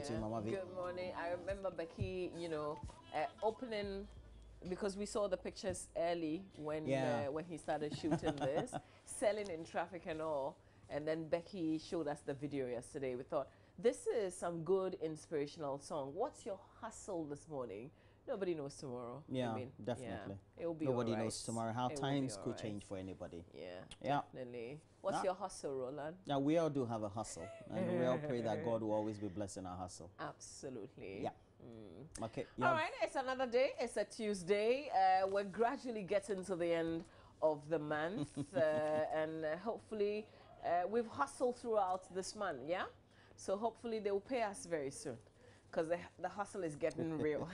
morning to you, Mama V. Good morning. I remember Becky, opening, because we saw the pictures early when he started shooting this, selling in traffic and all. And then Becky showed us the video yesterday. We thought, this is some good inspirational song. What's your hustle this morning? Nobody knows tomorrow. Yeah, I mean, definitely. Yeah, it'll be Nobody right. knows tomorrow how times could change for anybody. Yeah, definitely. What's your hustle, Roland? Yeah, we all do have a hustle. And we all pray that God will always be blessing our hustle. Absolutely. Yeah. Okay. All right, it's another day. It's a Tuesday. We're gradually getting to the end of the month. And hopefully we've hustled throughout this month, yeah? So hopefully they will pay us very soon, because the hustle is getting real.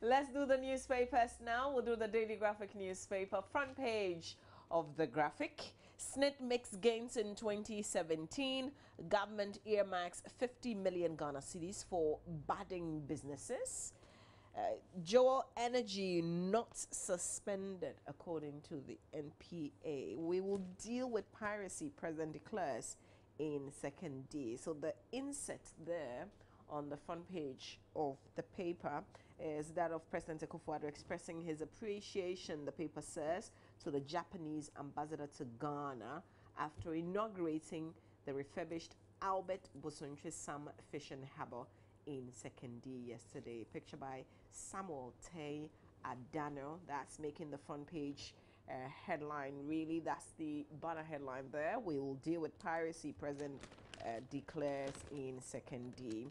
Let's do the newspapers now. We'll do the Daily Graphic newspaper. Front page of the Graphic. SNIT makes gains in 2017. Government earmarks 50 million Ghana cedis for budding businesses. Joel Energy not suspended, according to the NPA. We will deal with piracy, President declares in second D. So the inset there on the front page of the paper is that of President Akufo-Addo expressing his appreciation, the paper says, to the Japanese ambassador to Ghana after inaugurating the refurbished Albert Bosontwe Sam Fishing Harbour in second D yesterday. Picture by Samuel Tay Adano. That's making the front page headline. Really, that's the banner headline there. We will deal with piracy, President declares in second D.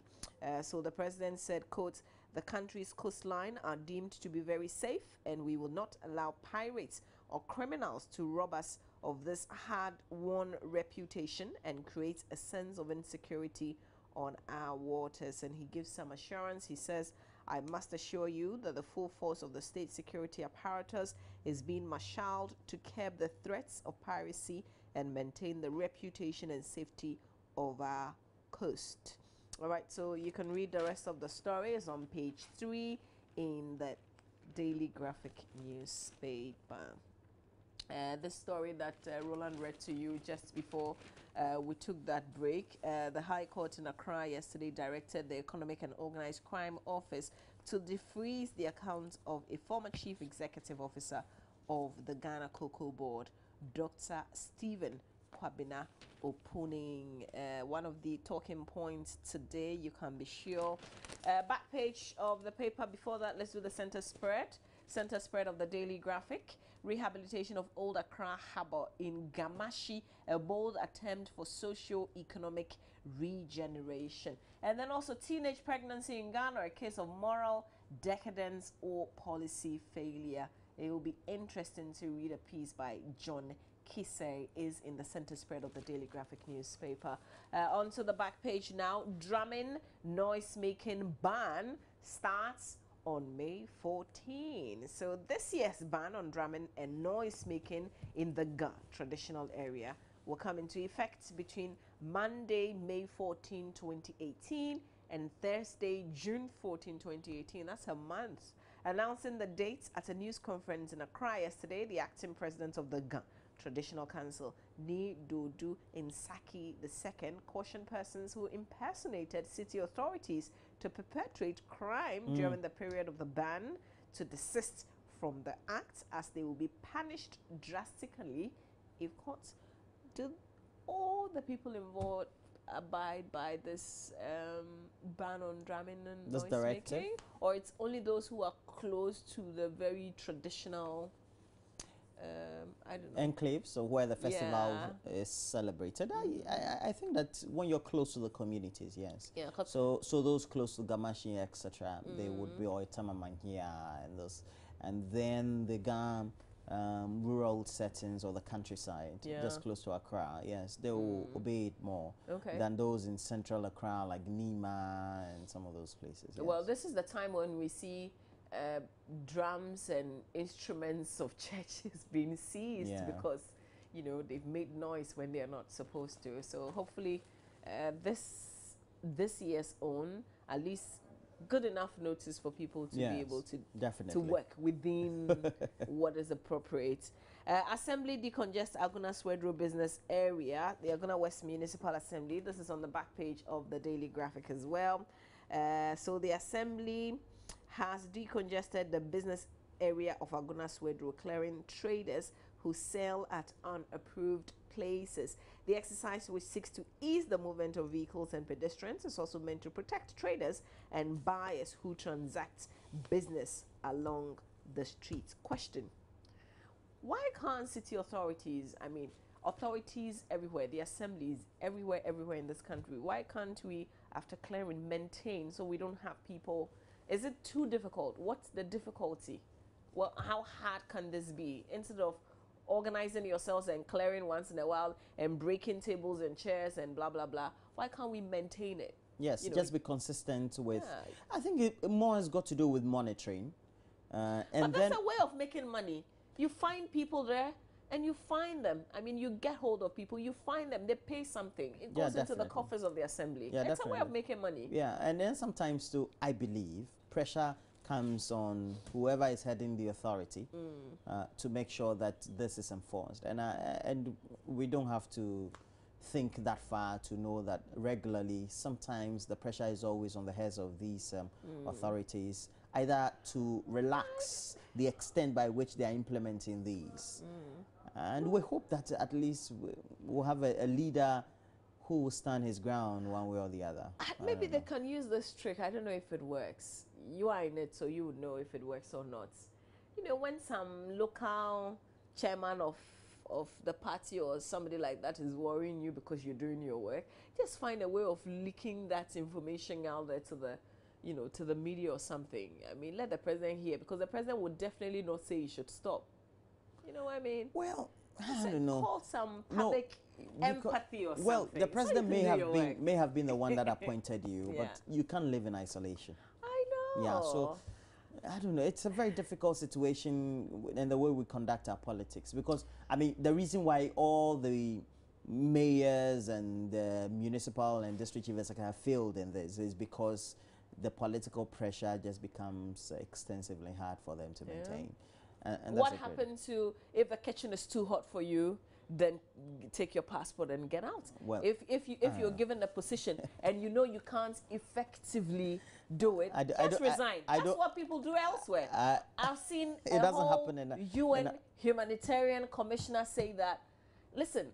So the president said, quote, the country's coastline are deemed to be very safe, and we will not allow pirates or criminals to rob us of this hard-won reputation and create a sense of insecurity on our waters. And he gives some assurance. He says, I must assure you that the full force of the state security apparatus is being marshaled to curb the threats of piracy and maintain the reputation and safety of our coast. All right, so you can read the rest of the story. It's on page 3 in the Daily Graphic newspaper. This story that Roland read to you just before we took that break. The High Court in Accra yesterday directed the Economic and Organized Crime Office to defreeze the account of a former Chief Executive Officer of the Ghana Cocoa Board, Dr. Stephen Kwabena Oponing. One of the talking points today, you can be sure. Back page of the paper. Before that, let's do the center spread. Center spread of the Daily Graphic. Rehabilitation of Old Accra Harbour in Gamashi, a bold attempt for socio-economic regeneration. And then also teenage pregnancy in Ghana, a case of moral decadence or policy failure. It will be interesting to read a piece by John Kisei, is in the center spread of the Daily Graphic newspaper. Onto the back page now. Drumming noise-making ban starts on May 14. So this year's ban on drumming and noise-making in the Ga traditional area will come into effect between Monday, May 14, 2018 and Thursday, June 14, 2018. That's a month. Announcing the dates at a news conference in Accra yesterday, the acting president of the Ga Traditional Council, Ni Dodu Insaki II, cautioned persons who impersonated city authorities to perpetrate crime during the period of the ban to desist from the act, as they will be punished drastically if caught. Do all the people involved abide by this ban on drumming and noise making, or it's only those who are close to the very traditional I don't know, enclaves, so where the festival is celebrated? I think that when you're close to the communities, yes. Yeah. So those close to Gamashi, etc., they would be Oitamaman here and those, and then the rural settings or the countryside, just close to Accra, yes, they will obey it more than those in central Accra, like Nima and some of those places. Yes. Well, this is the time when we see drums and instruments of churches being seized because, you know, they've made noise when they're not supposed to. So hopefully this year's own, at least good enough notice for people to be able to work within what is appropriate. Assembly decongest Aguna Swedro business area, the Aguna West Municipal Assembly. This is on the back page of the Daily Graphic as well. So the Assembly has decongested the business area of Aguna Swedro, clearing traders who sell at unapproved places. The exercise, which seeks to ease the movement of vehicles and pedestrians, is also meant to protect traders and buyers who transact business along the streets. Question: why can't city authorities, I mean, authorities everywhere, the assemblies everywhere in this country, why can't we, after clearing, maintain so we don't have people? Is it too difficult? What's the difficulty? Well, how hard can this be? Instead of organizing yourselves and clearing once in a while and breaking tables and chairs and blah, blah, blah, why can't we maintain it? Yes, just be consistent with, I think it more has got to do with monitoring. And but that's a way of making money. You find people there and you find them. I mean, you get hold of people, you find them, they pay something. It goes into the coffers of the assembly. Yeah, it's a way of making money. Yeah, and then sometimes too, I believe, pressure comes on whoever is heading the authority to make sure that this is enforced. And we don't have to think that far to know that regularly, sometimes the pressure is always on the heads of these authorities, either to relax the extent by which they are implementing these. And we hope that at least we'll have a leader who will stand his ground one way or the other. Maybe they can use this trick. I don't know if it works. You are in it, so you would know if it works or not. You know, when some local chairman of the party or somebody like that is worrying you because you're doing your work, just find a way of leaking that information out there to the, you know, to the media or something. I mean, let the president hear, because the president would definitely not say he should stop. You know what I mean? Well, I don't know. Call some public empathy or something. Well, the president may have been the one that appointed you, but you can't live in isolation. I know. Yeah, so I don't know. It's a very difficult situation in the way we conduct our politics, because I mean, the reason why all the mayors and the municipal and district chiefs have failed in this is because the political pressure just becomes extensively hard for them to maintain. And what happens to if the kitchen is too hot for you? Then take your passport and get out. Well, if you're given a position and you know you can't effectively do it, just resign. That's what people do elsewhere. I've seen it doesn't happen in UN humanitarian commissioner say that, listen,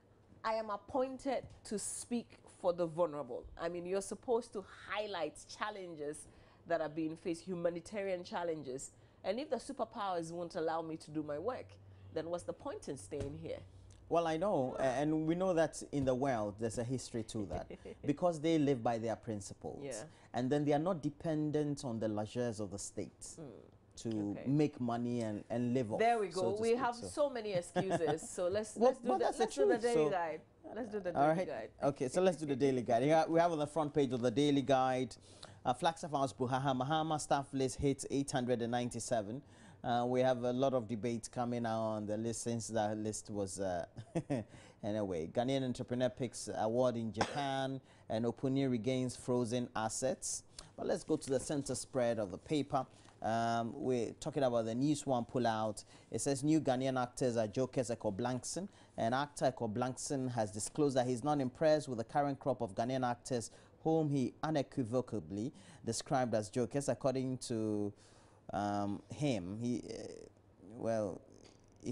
I am appointed to speak for the vulnerable. I mean, you're supposed to highlight challenges that are being faced, humanitarian challenges. And if the superpowers won't allow me to do my work, then what's the point in staying here? Well, I know, and we know that in the world there's a history to that, because they live by their principles, and then they are not dependent on the largesse of the state to make money and live off. There we go. We have so many excuses. So let's do the daily guide. Let's do the daily guide. Okay, so let's do the daily guide. Here we have on the front page of the daily guide, Flagstaff House Buhaha Mahama staff list hits 897. We have a lot of debate coming out on the list since that list was anyway. Ghanaian entrepreneur picks award in Japan, and Opuni regains frozen assets. But let's go to the center spread of the paper. We're talking about the News One pullout. It says new Ghanaian actors are jokers. Eko Blankson, and actor Eko Blankson has disclosed that he's not impressed with the current crop of Ghanaian actors whom he unequivocally described as jokers. According to him, he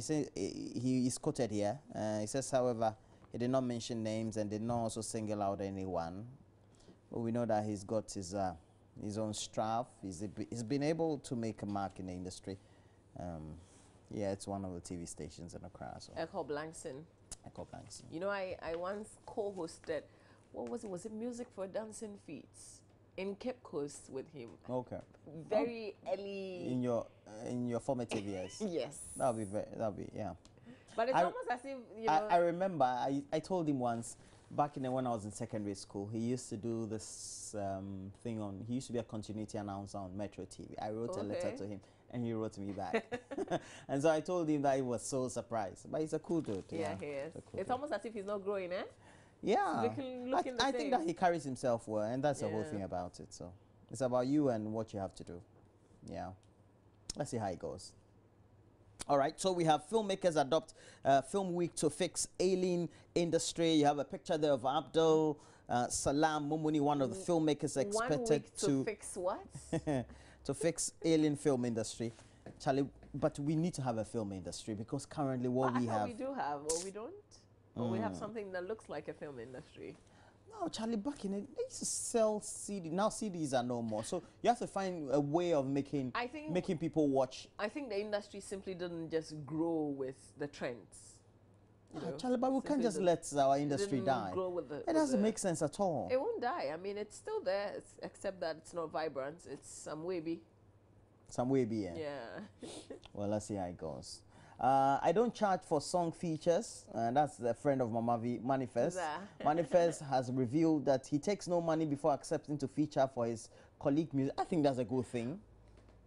says he is quoted here. He says, however, he did not mention names and did not also single out anyone. But we know that he's got his own staff. He's been able to make a mark in the industry. Yeah, it's one of the TV stations in Accra. So. Eko Blankson. Eko Blankson. You know, I once co-hosted, what was it? Was it Music for Dancing Feats in Cape Coast with him? Okay. Very early. In your formative years. Yes. That'll be yeah. But it's almost as if, you know. I remember I told him once, back when I was in secondary school, he used to do this thing on, he used to be a continuity announcer on Metro TV. I wrote a letter to him and he wrote me back. And so I told him that he was so surprised. But he's a cool dude. Yeah, he is. It's almost as if he's not growing, eh? Yeah. I think that he carries himself well, and that's the whole thing about it. So it's about you and what you have to do. Yeah. Let's see how it goes. All right, so we have filmmakers adopt Film Week to fix ailing industry. You have a picture there of Abdul Salam Mumuni, one of the filmmakers expected 1 week to fix what? to fix ailing film industry. Charlie, but we need to have a film industry because currently what we have... we do have, or we don't? Or we have something that looks like a film industry? No, Charlie, back in it, they used to sell CD. Now CDs are no more. So you have to find a way of making people watch. I think the industry simply didn't just grow with the trends. Charlie, but we can't just let our industry die. It doesn't make sense at all. It won't die. I mean, it's still there, except that it's not vibrant. It's some wavy. Some wavy, yeah. Yeah. Well, let's see how it goes. I don't charge for song features. That's a friend of Mama V, Manifest. Manifest has revealed that he takes no money before accepting to feature for his colleague music. I think that's a good thing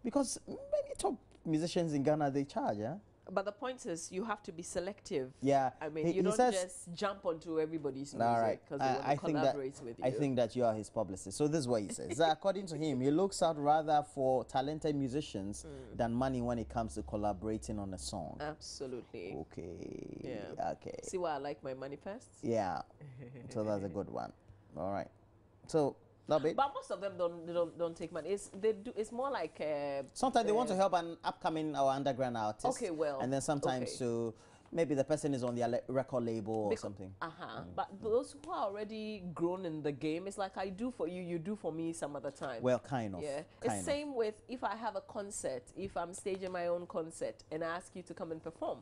because many top musicians in Ghana, they charge, yeah? But the point is, you have to be selective. Yeah. I mean, you don't just jump onto everybody's music because they want to collaborate with you. I think that you are his publicist. So this is what he says. According to him, he looks out rather for talented musicians than money when it comes to collaborating on a song. Absolutely. Okay. Yeah. Okay. See why I like my manifests? Yeah. So that's a good one. All right. So... But most of them don't take money. It's more like sometimes they want to help an upcoming or underground artist. Okay, well, and then sometimes to maybe the person is on their record label or something. But those who are already grown in the game, it's like I do for you, you do for me some other time. Well, kind of. Yeah. It's same with if I have a concert, if I'm staging my own concert and I ask you to come and perform.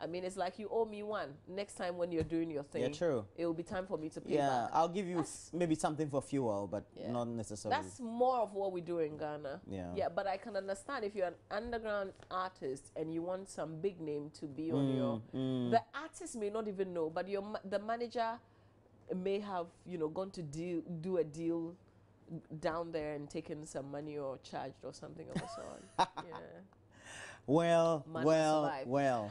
I mean, it's like you owe me one. Next time when you're doing your thing, true. It will be time for me to pay back. I'll give you maybe something for fuel, but not necessarily. That's more of what we do in Ghana. Yeah, but I can understand if you're an underground artist and you want some big name to be on your... The artist may not even know, but the manager may have, gone to do a deal down there and taken some money or charged or something of the sort. Yeah. Well.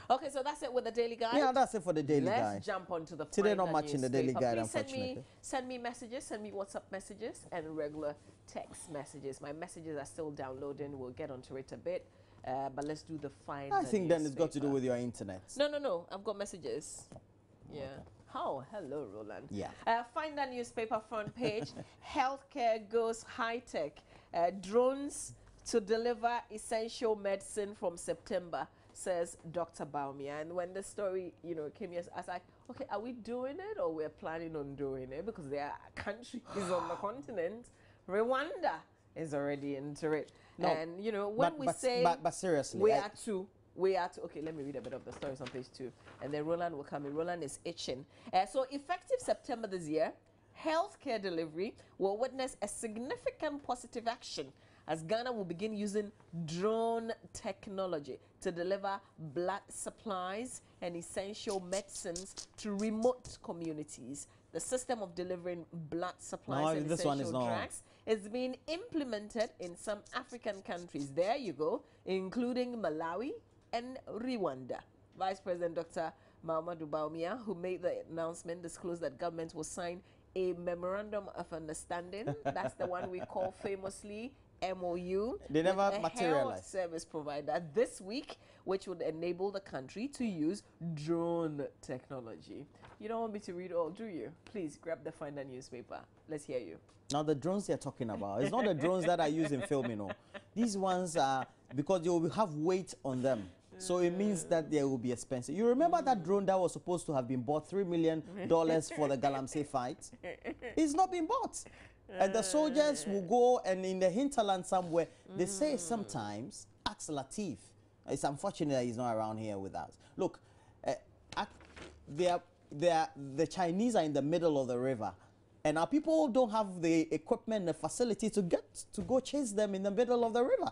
Okay, so that's it with the Daily Guide. Yeah, that's it for the Daily Guide. Let's jump onto the Today not much in the Daily Guide, unfortunately. Send me messages, send me WhatsApp messages and regular text messages. My messages are still downloading. We'll get onto it a bit. But let's do the final I think then it's got to do with your internet. No. I've got messages. Yeah. Oh, hello, Roland. Yeah. Find that newspaper front page. Healthcare goes high-tech. Drones to deliver essential medicine from September, says Dr. Baumia. And when the story, came here, I was like, okay, are we doing it or we're planning on doing it? Because there are countries on the continent. Rwanda is already into it. No, and, when we say... But seriously... We are to... Okay, let me read a bit of the stories on page 2. And then Roland will come in. Roland is itching. So effective September this year, healthcare delivery will witness a significant positive action as Ghana will begin using drone technology to deliver blood supplies and essential medicines to remote communities. The system of delivering blood supplies and essential drugs is being implemented in some African countries. There you go, including Malawi and Rwanda. Vice President Dr. Mahamadou Baumia, who made the announcement, disclosed that government will sign a memorandum of understanding. That's the one we call famously MOU. They never materialized. Health service provider this week, which would enable the country to use drone technology. You don't want me to read all, do you? Please grab the Finder newspaper. Let's hear you. Now the drones they're talking about, it's not the drones that are used in filming. These ones are because they will have weight on them. So it means that they will be expensive. You remember that drone that was supposed to have been bought $3 million for the Galamsey fight? It's not been bought. And the soldiers will go and in the hinterland somewhere, they say sometimes, ask Latif. It's unfortunate that he's not around here with us. Look, the Chinese are in the middle of the river. And our people don't have the equipment, the facility to go chase them in the middle of the river.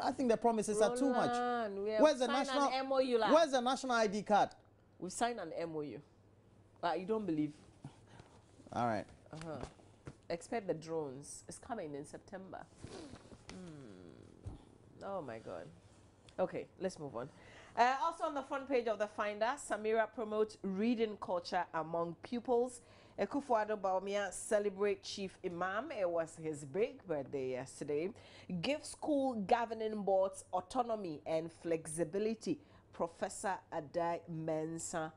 I think the promises are too much. Where's the national ID card? We've signed an MOU. But you don't believe. All right. Expect the drones. It's coming in September. Oh my God. Okay, let's move on. Also on the front page of the Finder, Samira promotes reading culture among pupils. Ekufuado Baumia celebrate Chief Imam. It was his big birthday yesterday. Give school governing boards autonomy and flexibility. Professor Adai Mensah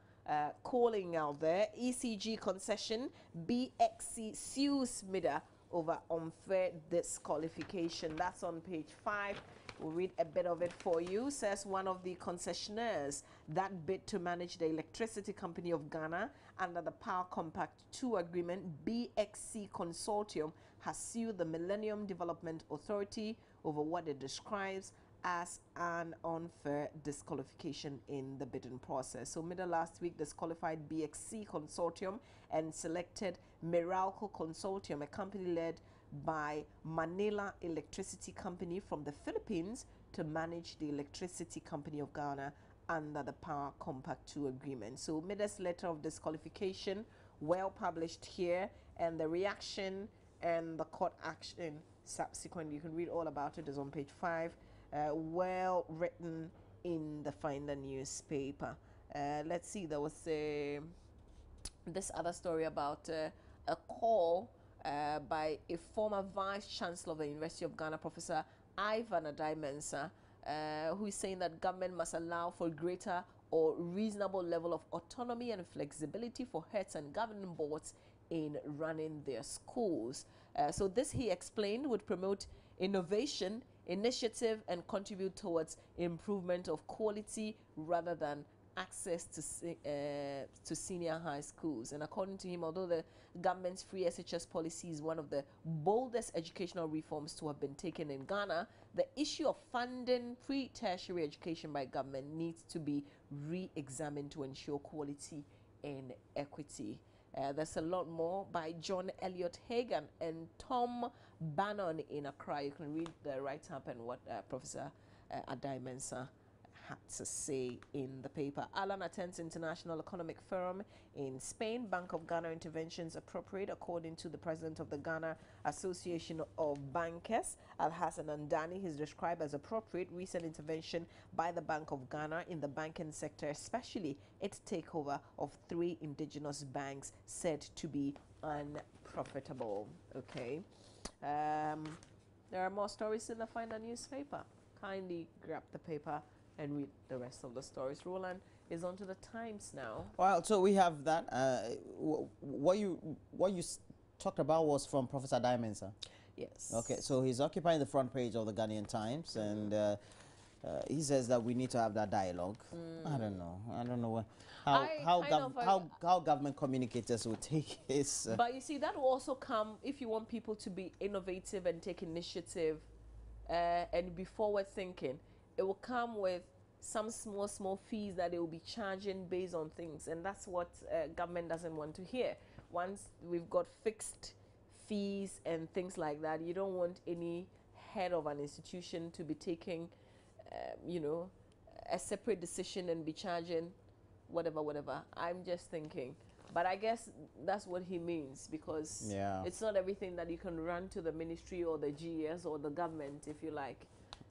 calling out there. ECG concession. BXC sues MIDA over unfair disqualification. That's on page 5. We'll read a bit of it for you. Says one of the concessionaires that bid to manage the electricity company of Ghana under the Power Compact 2 agreement, BXC Consortium has sued the Millennium Development Authority over what it describes as an unfair disqualification in the bidding process. So MIDA last week disqualified BXC Consortium and selected Meralco Consortium, a company led by Manila Electricity Company from the Philippines, to manage the Electricity Company of Ghana under the Power Compact 2 agreement. So MIDA's letter of disqualification, well published here, and the reaction and the court action subsequent, you can read all about it, is on page 5. Well written in the Finder newspaper. Let's see, there was this other story about a call by a former Vice Chancellor of the University of Ghana, Professor Ivan Adai Mensah, who is saying that government must allow for greater or reasonable level of autonomy and flexibility for heads and governing boards in running their schools. So this, he explained, would promote innovation, initiative, and contribute towards improvement of quality rather than access to senior high schools. And according to him, although the government's free SHS policy is one of the boldest educational reforms to have been taken in Ghana, the issue of funding pre-tertiary education by government needs to be re-examined to ensure quality and equity. There's a lot more by John Elliott Hagan and Tom Bannon in Accra. You can read the write-up and what Professor Adai Mensah had to say in the paper. Alan attends International Economic Forum in Spain. Bank of Ghana interventions appropriate, according to the president of the Ghana Association of Bankers, Al-Hassan Andani. He's described as appropriate recent intervention by the Bank of Ghana in the banking sector, especially its takeover of 3 indigenous banks said to be unprofitable. Okay. There are more stories in the Finder newspaper. Kindly grab the paper and read the rest of the stories. Roland is on to the Times now. Well, so we have that. What you talked about was from Professor Adai Mensah. Yes. Okay, so he's occupying the front page of the Ghanaian Times, and he says that we need to have that dialogue. I don't know how government communicators will take his. But you see, that will also come if you want people to be innovative and take initiative and be forward thinking. It will come with some small fees that they will be charging based on things, and that's what government doesn't want to hear. Once we've got fixed fees and things like that, you don't want any head of an institution to be taking, a separate decision and be charging whatever. I'm just thinking. But I guess that's what he means, because it's not everything that you can run to the ministry or the GS or the government, if you like.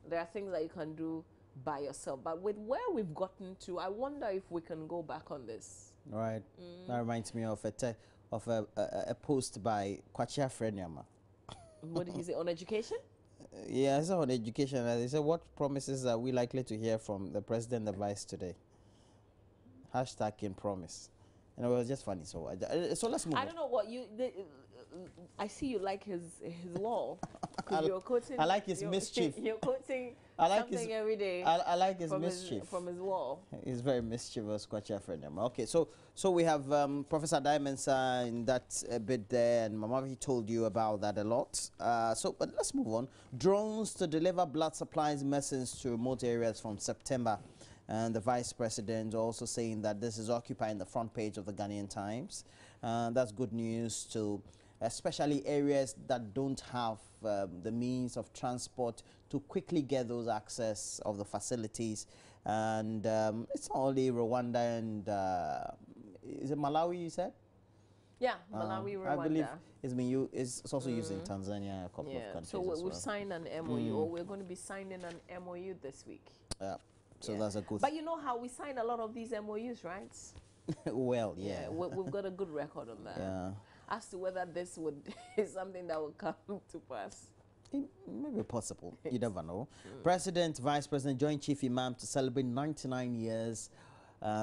There are things that you can do by yourself. But with where we've gotten to, I wonder if we can go back on this. Right. That reminds me of a post by Kwachia Frenyama. What did he say, on education? Yeah, it's on education. They said, what promises are we likely to hear from the president and the vice today? Hashtag in promise. And it was just funny. So let's move on. I don't know what you... I see you like his wall. You're quoting, I like his mischief. You're quoting something every day. I like his mischief. From his wall. He's very mischievous, Kwacha Frenyama. Okay, so we have Professor Adai Mensah in that bit there, and Mama, he told you about that a lot. But let's move on. Drones to deliver blood supplies medicines to remote areas from September. And the Vice President also saying that this is occupying the front page of the Ghanaian Times. That's good news to especially areas that don't have the means of transport to quickly get those access of the facilities. And it's not only Rwanda and is it Malawi, you said? Yeah, Malawi, Rwanda. I believe it's also used in Tanzania and a couple of countries. So we've signed an MOU, or we're going to be signing an MOU this week. Yeah, so that's a good But you know how we sign a lot of these MOUs, right? Well, yeah. We've got a good record on that. Yeah. As to whether this would is something that will come to pass. It may be possible. You never know. President, Vice President, Joint Chief Imam to celebrate 99 years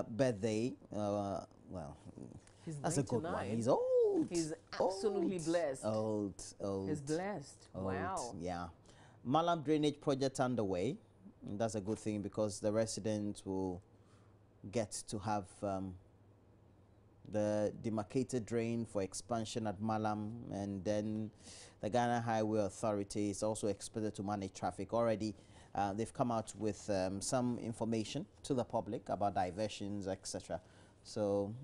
birthday. Well, that's 99. A good one. He's old. He's absolutely blessed. Old. He's blessed. Old. Wow. Yeah. Malam drainage project underway. And that's a good thing because the residents will get to have the demarcated drain for expansion at Malam, and then the Ghana Highway Authority is also expected to manage traffic. Already they've come out with some information to the public about diversions, etc. So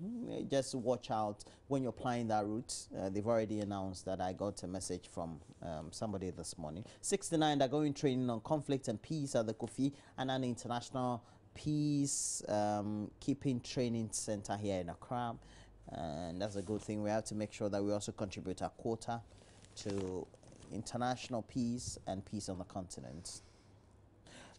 just watch out when you're applying that route. They've already announced that. I got a message from somebody this morning. 69, they're going training on conflict and peace at the Kofi Annan International Peace Keeping Training Center here in Accra. And that's a good thing. We have to make sure that we also contribute our quota to international peace and peace on the continent.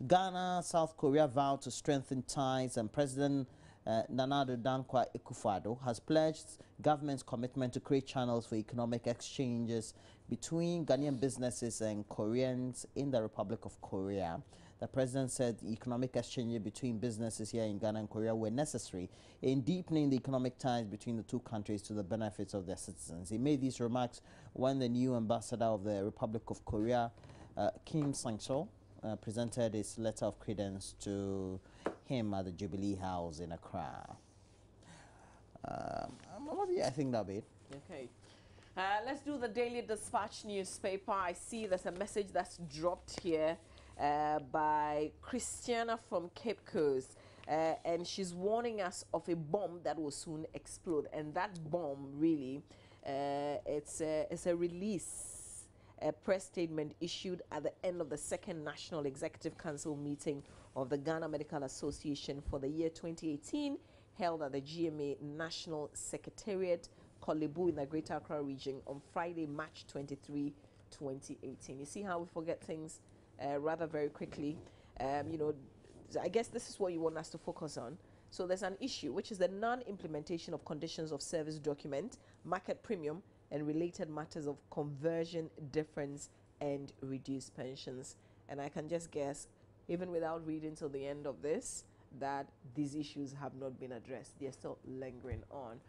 Ghana, South Korea vow to strengthen ties, and President Nana Addo Dankwa Akufo-Addo has pledged government's commitment to create channels for economic exchanges between Ghanaian businesses and Koreans in the Republic of Korea. The president said economic exchanges between businesses here in Ghana and Korea were necessary in deepening the economic ties between the two countries to the benefits of their citizens. He made these remarks when the new ambassador of the Republic of Korea, Kim Sang-chol, presented his letter of credence to him at the Jubilee House in Accra. I think that'll be it. Okay. Let's do the Daily Dispatch newspaper. I see there's a message that's dropped here by Christiana from Cape Coast, and she's warning us of a bomb that will soon explode. And that bomb, really, it's a release, a press statement issued at the end of the second National Executive Council meeting of the Ghana Medical Association for the year 2018, held at the GMA National Secretariat, Kolebu, in the Greater Accra region on Friday, March 23, 2018. You see how we forget things rather very quickly. You know, I guess this is what you want us to focus on. So there's an issue, which is the non-implementation of conditions of service document, market premium, and related matters of conversion difference and reduced pensions. And I can just guess, even without reading till the end of this, that these issues have not been addressed. They're still lingering on.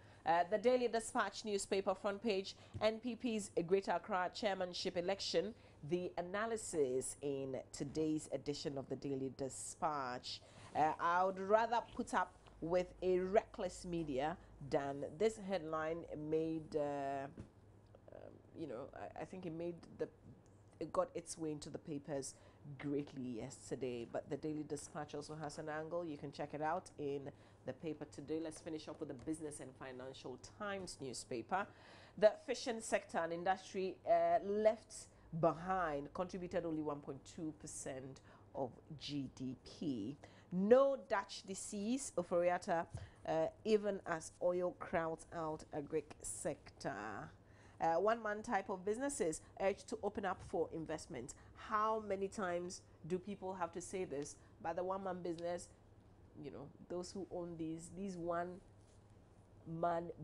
The Daily Dispatch newspaper front page, NPP's Greater Accra chairmanship election, the analysis in today's edition of the Daily Dispatch. I would rather put up with a reckless media than this headline made, you know, I think it got its way into the papers greatly yesterday. But the Daily Dispatch also has an angle. You can check it out in the paper today. Let's finish up with the Business and Financial Times newspaper. The fishing sector and industry left behind contributed only 1.2% of GDP. No Dutch disease, Oforiata, even as oil crowds out agri sector. One-man type of businesses urged to open up for investment. How many times do people have to say this? By the one-man business, you know, those who own these one-man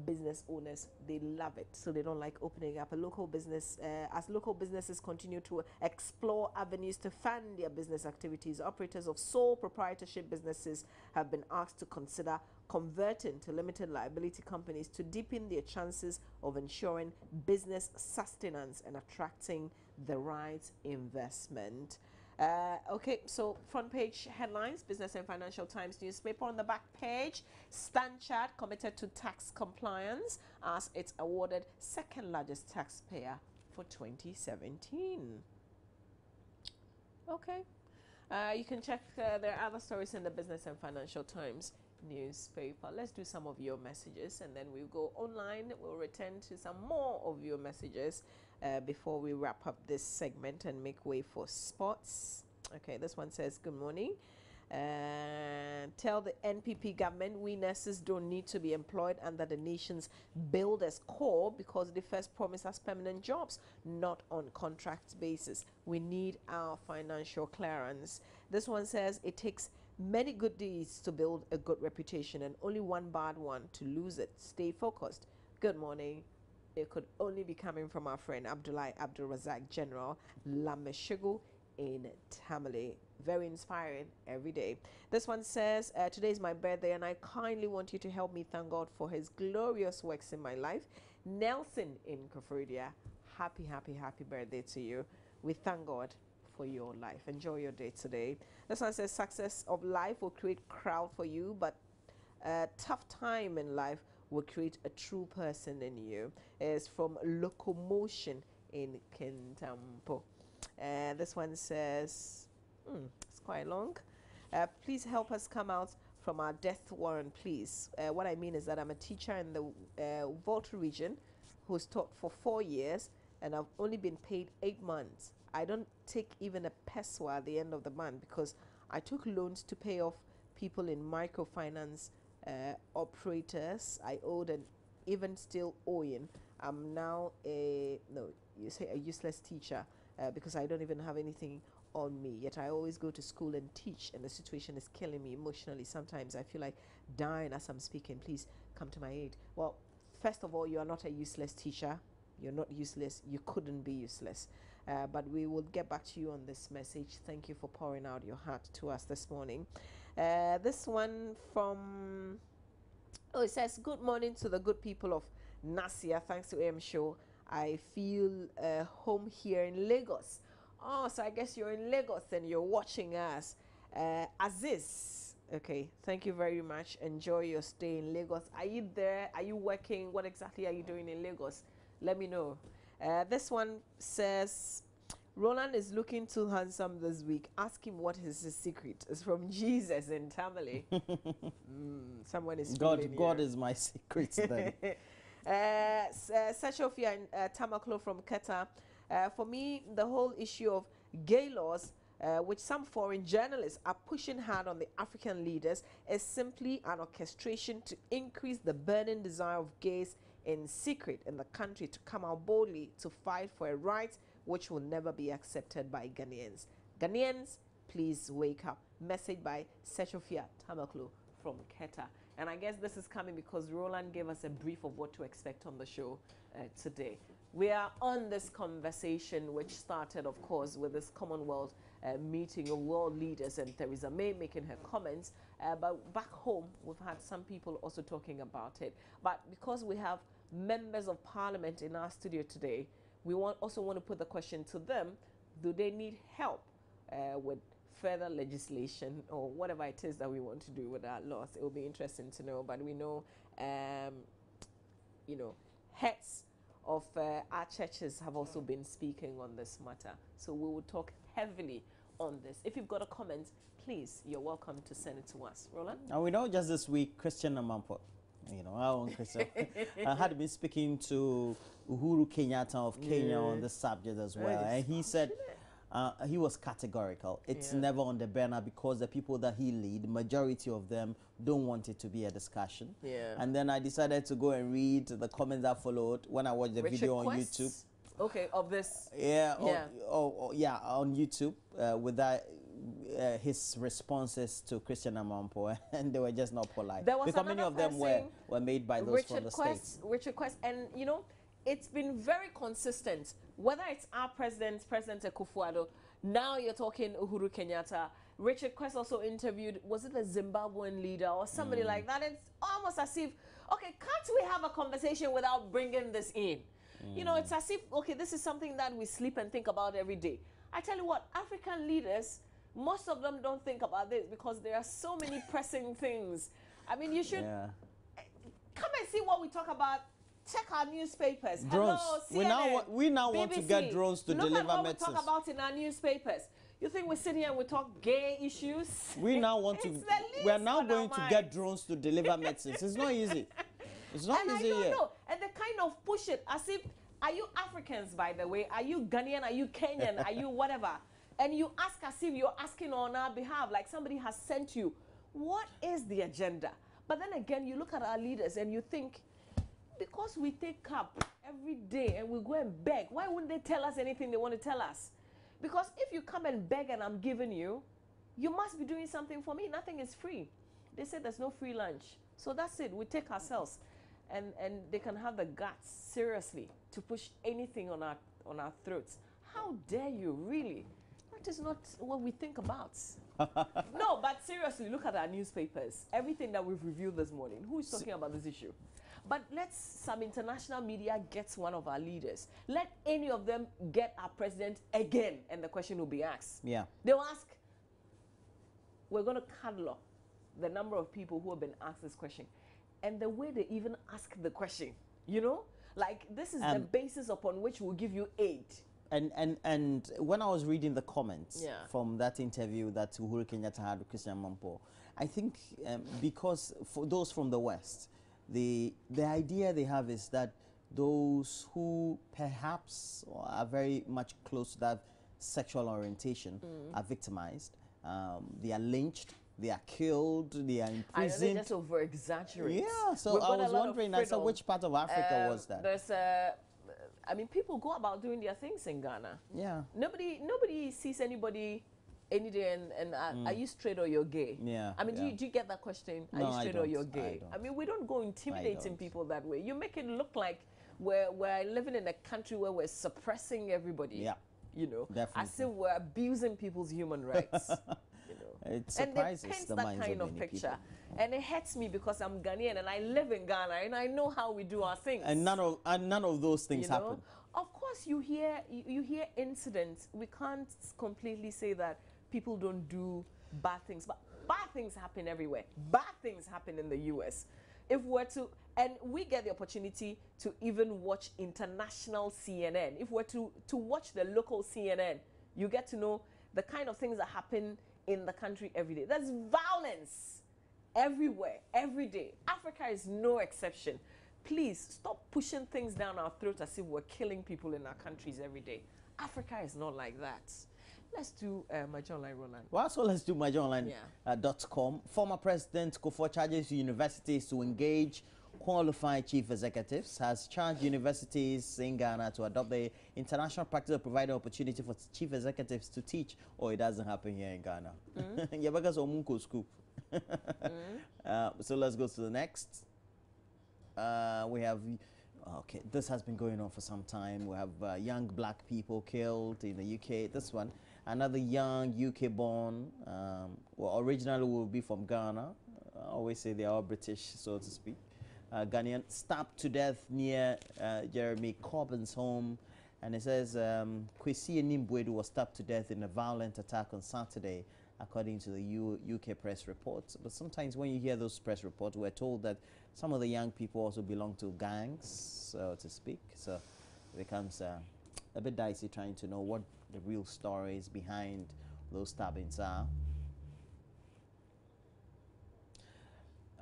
business owners, they love it, so they don't like opening up a local business. As local businesses continue to explore avenues to fund their business activities, operators of sole proprietorship businesses have been asked to consider converting to limited liability companies to deepen their chances of ensuring business sustenance and attracting the right investment. Okay, so front page headlines, Business and Financial Times newspaper. On the back page, Stanchart committed to tax compliance as it's awarded second largest taxpayer for 2017. Okay, you can check, there are other stories in the Business and Financial Times newspaper. Let's do some of your messages and then we'll go online. We'll return to some more of your messages before we wrap up this segment and make way for sports. Okay, this one says, good morning. Tell the NPP government we nurses don't need to be employed under the nation's builders core because they first promised us permanent jobs, not on contract basis. We need our financial clearance. This one says it takes Many good deeds to build a good reputation and only one bad one to lose it. Stay focused. Good morning. It could only be coming from our friend Abdullah Abdul Razak General Lameshugu in Tamale. Very inspiring every day. This one says, today is my birthday and I kindly want you to help me thank God for his glorious works in my life. Nelson in Koforidua, happy birthday to you. We thank God for your life. Enjoy your day today. This one says, success of life will create crowd for you, but a tough time in life will create a true person in you. It's from Locomotion in Kintampo. This one says, it's quite long. Please help us come out from our death warrant, please. What I mean is that I'm a teacher in the Volta region who's taught for 4 years, and I've only been paid 8 months. I don't take even a peso at the end of the month because I took loans to pay off people in microfinance operators I owed and even still owing. I'm now a useless teacher because I don't even have anything on me, yet I always go to school and teach, and the situation is killing me emotionally. Sometimes I feel like dying as I'm speaking. Please come to my aid. Well, first of all, you are not a useless teacher. You're not useless. You couldn't be useless. But we will get back to you on this message. Thank you for pouring out your heart to us this morning. This one from, it says, good morning to the good people of Nasia. Thanks to AM Show, I feel home here in Lagos. Oh, so I guess you're in Lagos and you're watching us. Aziz, okay, thank you very much. Enjoy your stay in Lagos. Are you there? Are you working? What exactly are you doing in Lagos? Let me know. This one says, Roland is looking too handsome this week. Ask him what is his secret. It's from Jesus in Tamale. Someone is God is my secret then. Sashofia and Tamaklo from Keta. For me, the whole issue of gay laws, which some foreign journalists are pushing hard on the African leaders, is simply an orchestration to increase the burning desire of gays in secret in the country to come out boldly to fight for a right which will never be accepted by Ghanaians. Ghanaians, please wake up. Message by Seshofia Tamaklo from Keta. And I guess this is coming because Roland gave us a brief of what to expect on the show today. We are on this conversation, which started, of course, with this Commonwealth meeting of world leaders and Theresa May making her comments. But back home, we've had some people also talking about it. But because we have members of parliament in our studio today, we also want to put the question to them, do they need help with further legislation or whatever it is that we want to do with our laws? It will be interesting to know. But we know, heads of our churches have also been speaking on this matter. So we will talk heavily on this. If you've got a comment, please, you're welcome to send it to us. Roland? And we know just this week, Christian Namampo, our own Christian, had been speaking to Uhuru Kenyatta of Kenya on this subject as well. And he said, he was categorical. It's never on the banner because the people that he lead, majority of them don't want it to be a discussion. And then I decided to go and read the comments that followed when I watched the video on YouTube. Okay, of this. On YouTube with that. His responses to Christian Amampo, and they were just not polite. Because many of them were made by those from the States. Richard Quest, and it's been very consistent. Whether it's our President Akufo-Addo, now you're talking Uhuru Kenyatta. Richard Quest also interviewed, was it a Zimbabwean leader or somebody like that? It's almost as if, okay, can't we have a conversation without bringing this in? It's as if, okay, this is something that we sleep and think about every day. I tell you what, African leaders, most of them don't think about this because there are so many pressing things. I mean, you should come and see what we talk about. Check our newspapers. Drones. Hello, CNN, we now want to get drones to deliver what medicines. We talk about in our newspapers. You think we sit here and we talk gay issues? We now want to. We are now going to get drones to deliver medicines. It's not easy. It's not easy. I don't know. And they kind of push it as if, are you Africans, by the way? Are you Ghanaian? Are you Kenyan? Are you whatever? And you ask as if you're asking on our behalf, like somebody has sent you. What is the agenda? But then again, you look at our leaders and you think, because we take up every day and we go and beg, why wouldn't they tell us anything they want to tell us? Because if you come and beg and I'm giving you, you must be doing something for me. Nothing is free. They say there's no free lunch. So that's it. We take ourselves. And they can have the guts, seriously, to push anything on our throats. How dare you, really? That is not what we think about. No, but seriously, look at our newspapers. Everything that we've reviewed this morning. Who is talking about this issue? But some international media gets one of our leaders. Let any of them get our president again, and the question will be asked. Yeah. They'll ask, we're going to cuddle up the number of people who have been asked this question. And the way they even ask the question, you know? Like, this is the basis upon which we'll give you aid. And when I was reading the comments from that interview that Uhuru Kenyatta had with Christian Mampo, I think because for those from the West, the idea they have is that those who perhaps are very much close to that sexual orientation are victimized, they are lynched, they are killed, they are imprisoned. I know they just over-exaggerate. Yeah, so I was wondering, I said, which part of Africa was that? There's I mean, people go about doing their things in Ghana. Yeah. Nobody sees anybody any day and are you straight or you're gay? Yeah. I mean, do you get that question? Are you straight or you're gay? I mean, we don't go intimidating people that way. You make it look like we're living in a country where we're suppressing everybody. Yeah. You know, definitely. as if we're abusing people's human rights. You know. It surprises and they paint the that minds kind of picture. people. And it hurts me because I'm Ghanaian and I live in Ghana and I know how we do our things. And none of those things happen. Of course, you hear incidents. We can't completely say that people don't do bad things, but bad things happen everywhere. Bad things happen in the US. If we're to, and we get the opportunity to even watch international CNN. If we're to watch the local CNN, you get to know the kind of things that happen in the country every day. There's violence everywhere, every day. Africa is no exception. Please stop pushing things down our throat as if we're killing people in our countries every day. Africa is not like that. Let's do Majonline, Roland. Well, so let's do Majonline.com. Former President Kufuor charges universities to engage qualified chief executives, has charged universities in Ghana to adopt the international practice of providing opportunity for chief executives to teach. Oh, it doesn't happen here in Ghana. School. So let's go to the next. We have, okay, this has been going on for some time. We have young black people killed in the UK. This one, another young UK-born, well, originally will be from Ghana. I always say they are all British, so to speak. Ghanaian stabbed to death near Jeremy Corbyn's home. And it says Kwesi Nimbwedu was stabbed to death in a violent attack on Saturday, according to the UK press reports. But sometimes when you hear those press reports, we're told that some of the young people also belong to gangs, so to speak. So it becomes a bit dicey trying to know what the real stories behind those stabbings are.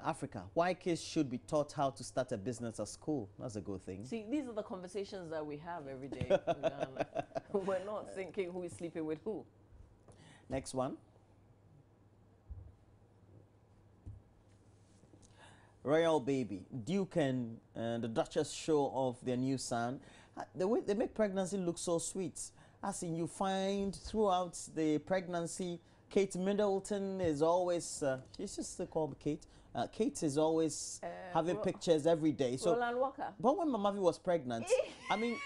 Africa, why kids should be taught how to start a business at school? That's a good thing. See, these are the conversations that we have every day in Ghana. We're not thinking who is sleeping with who. Next one. Royal baby, Duke and the Duchess show off their new son. The way they make pregnancy look so sweet. As in, you find throughout the pregnancy, Kate Middleton is always, she's just called Kate. Kate is always having pictures every day. So, Roland Walker. But when Mamavi was pregnant, I mean,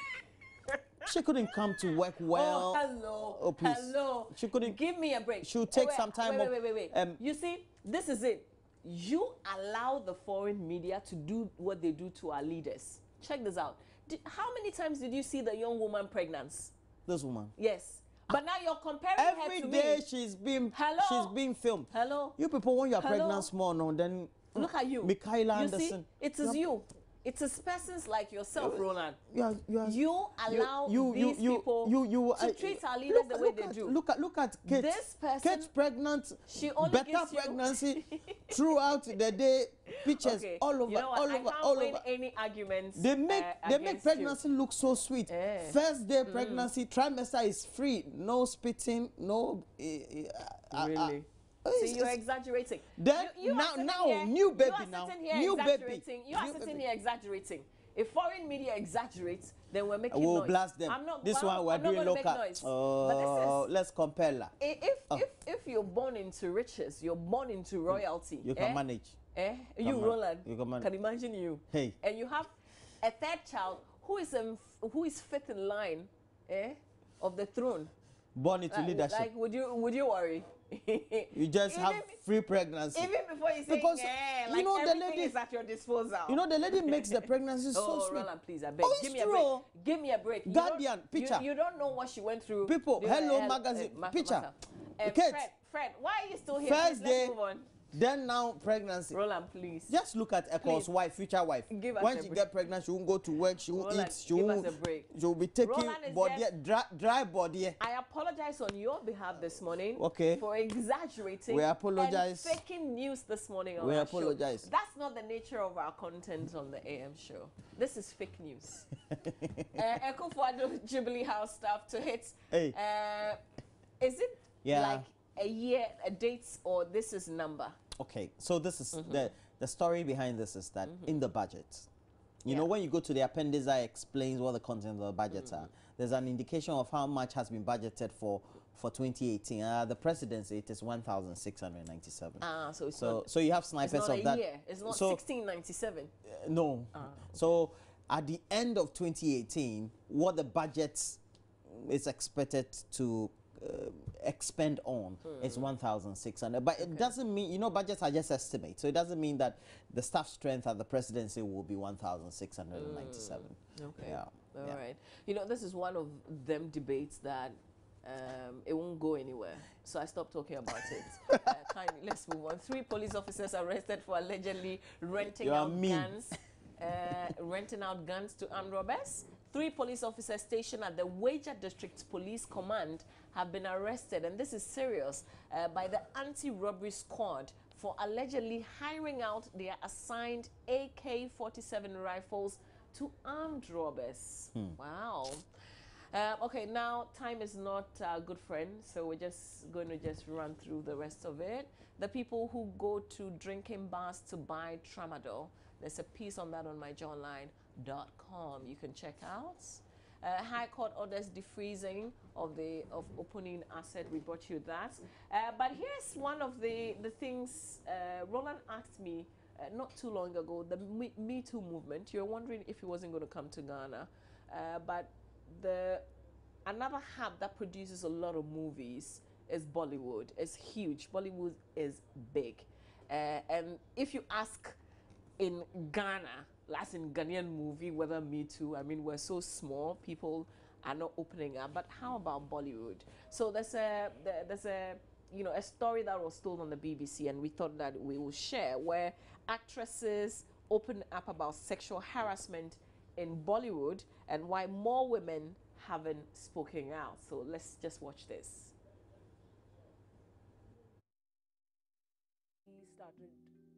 she couldn't come to work well. Oh, hello. Oh, please. Hello. She couldn't. Give me a break. She would take some time off. Wait. You see, this is it. You allow the foreign media to do what they do to our leaders. Check this out. How many times did you see the young woman pregnant? This woman? Yes. But now you're comparing every her to day me. she's being filmed. Hello. You people, when you're pregnant small, no, then look at you. Michaela you Anderson. See, it is you. It is persons like yourself, Roland. You allow these people to treat our leaders the way they do. Look at Kate. This person, Kate's pregnant. She only better gives pregnancy throughout the day. Pictures okay. all over, you know what? all over, I can't all win over. Any arguments. They make pregnancy look so sweet. First day pregnancy, trimester is free. No spitting, no. Really. See, you're exaggerating. Then new baby now. New baby. You are sitting here exaggerating. If foreign media exaggerates, then we're making we'll noise. blast them. This one we're doing local. Oh, let's compare that. If you're born into riches, you're born into royalty. You can manage. You Roland, you can imagine you. Hey. And you have a third child who is fifth in line, of the throne. Born into leadership. Like, would you worry? You just have free pregnancy. Even before you say, because like, you know, the lady is at your disposal. You know, the lady makes the pregnancy so sweet. Roland, please, I beg. Give me a break. Give me a break. Guardian, picture. You don't know what she went through. People, Hello Magazine, picture. Fred, why are you still here? First Let's move on. Then now pregnancy. Roland, please. Just look at Echo's wife, future wife. When she get pregnant, she won't go to work, she won't eat, she will be taking body, dry body. I apologize on your behalf this morning for exaggerating we apologize. and faking news this morning on our show. That's not the nature of our content on the AM show. This is fake news. Echo Fuado Jubilee House staff to hit. Hey. Is it like a year, a date, or this is number? Okay, so this is the story behind this is that in the budget, you know, when you go to the appendix, I explains what the content of the budgets are. There's an indication of how much has been budgeted for 2018. The presidency, it is 1,697. So you have snipers of that. Year. It's not 1697. No. So at the end of 2018, what the budget is expected to expend on is 1,600, but it doesn't mean, you know, budgets are just estimates, so it doesn't mean that the staff strength at the presidency will be 1,697. All right. You know, this is one of them debates that it won't go anywhere, so I stopped talking about it. Kindly, let's move on. 3 police officers arrested for allegedly renting out guns to armed robbers. 3 police officers stationed at the Wager District Police Command have been arrested, and this is serious, by the anti-robbery squad for allegedly hiring out their assigned AK-47 rifles to armed robbers. Wow. Okay, now time is not a good friend, so we're just going to run through the rest of it. The people who go to drinking bars to buy tramadol, there's a piece on that on myjournline.com you can check out. High Court orders defreezing of opening asset. We brought you that. But here's one of the things Roland asked me not too long ago, the Me Too movement. You're wondering if he wasn't going to come to Ghana. But another hub that produces a lot of movies is Bollywood. It's huge. Bollywood is big. And if you ask in Ghana, as in Ghanaian movie, whether Me Too, I mean, we're so small, people are not opening up. But how about Bollywood? So there's a story that was told on the BBC, and we thought that we will share, where actresses open up about sexual harassment in Bollywood and why more women haven't spoken out. So let's just watch this. He started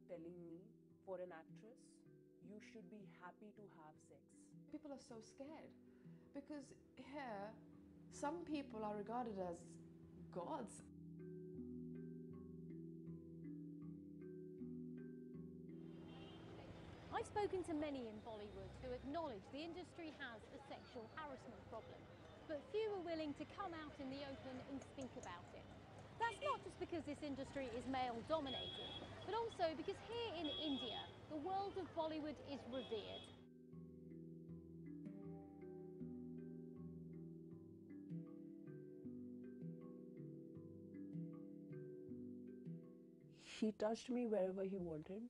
telling me, for an actress, you should be happy to have sex. People are so scared because here, some people are regarded as gods. I've spoken to many in Bollywood who acknowledge the industry has a sexual harassment problem, but few are willing to come out in the open and speak about it. That's not just because this industry is male-dominated, but also because here in India, the world of Bollywood is revered. He touched me wherever he wanted.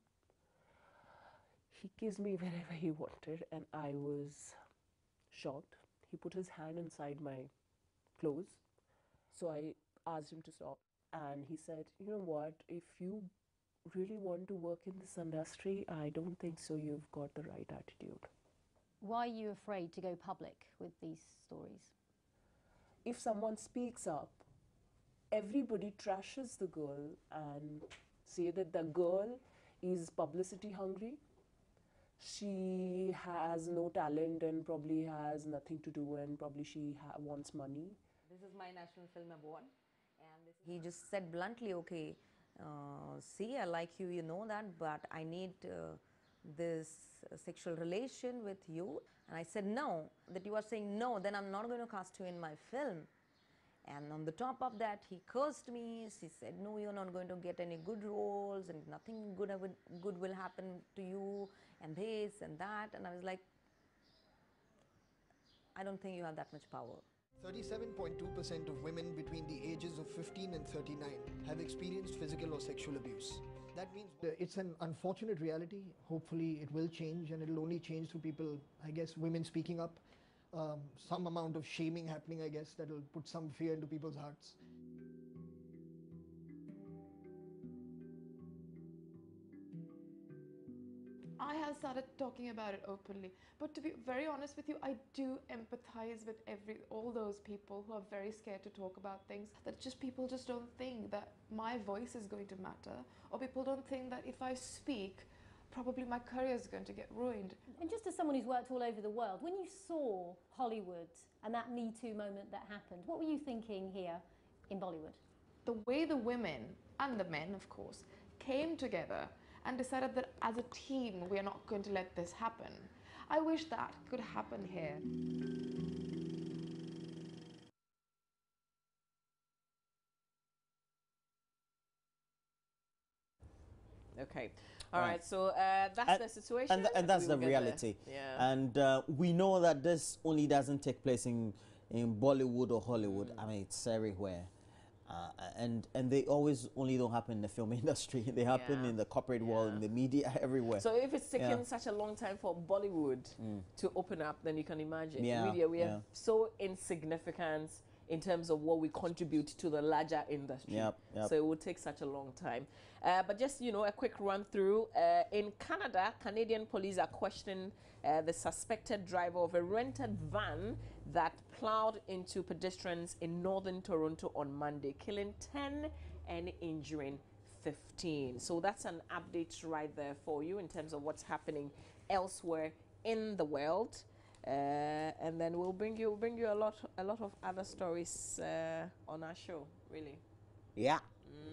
He kissed me wherever he wanted, and I was shocked. He put his hand inside my clothes, so I asked him to stop, and he said, you know what, if you really want to work in this industry, I don't think so you've got the right attitude. Why are you afraid to go public with these stories? If someone speaks up, everybody trashes the girl and say that the girl is publicity hungry. She has no talent and probably has nothing to do, and probably she wants money. This is my National Film Award, and he just said bluntly, okay, see, I like you, you know that, but I need this sexual relation with you? And I said, no. That you are saying no, then I'm not going to cast you in my film. And on the top of that, he cursed me. He said, no, you're not going to get any good roles and nothing good will happen to you and this and that. And I was like, I don't think you have that much power. 37.2% of women between the ages of 15 and 39 have experienced physical or sexual abuse. That means it's an unfortunate reality. Hopefully it will change, and it will only change through people, I guess, women speaking up, some amount of shaming happening, I guess, that will put some fear into people's hearts. I have started talking about it openly, but to be very honest with you, I do empathize with all those people who are very scared to talk about things, that people just don't think that my voice is going to matter, or people don't think that if I speak, probably my career is going to get ruined. And just as someone who's worked all over the world, when you saw Hollywood and that Me Too moment that happened, what were you thinking here in Bollywood? The way the women, and the men of course, came together and decided that as a team we are not going to let this happen. I wish that could happen here. Okay. All right. So that's the situation. And that's the reality. Yeah. And we know that this only doesn't take place in Bollywood or Hollywood. I mean, it's everywhere. And they always only don't happen in the film industry. They happen in the corporate world, in the media, everywhere. So if it's taken such a long time for Bollywood to open up, then you can imagine. Media, we are so insignificant in terms of what we contribute to the larger industry. So it would take such a long time. But just, a quick run through. In Canada, Canadian police are questioning the suspected driver of a rented van that plowed into pedestrians in northern Toronto on Monday, killing 10 and injuring 15. So that's an update right there for you in terms of what's happening elsewhere in the world. And then we'll bring you a lot of other stories on our show, really. Yeah.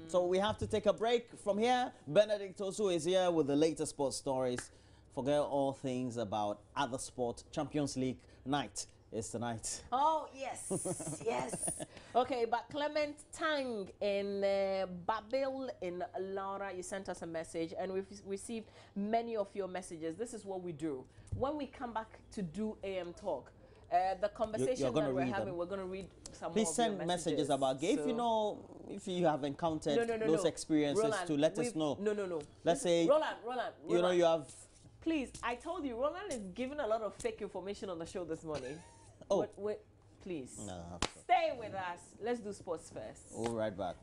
So we have to take a break from here. Benedict Osu is here with the latest sports stories. Forget all things about other sport. Champions League night is tonight. Oh, yes. Yes. Okay, but Clement Tang in Babil in Laura, you sent us a message, and we've received many of your messages. This is what we do. When we come back to do AM Talk, the conversation that we're having, we're going to read some Please more send of your messages about gay. So If you have encountered those experiences, Roland, to let us know. No. Let's say, Roland, you have... Please, I told you, Roland is giving a lot of fake information on the show this morning. Oh. Wait, please. No. Stay with us. Let's do sports first. All right, back.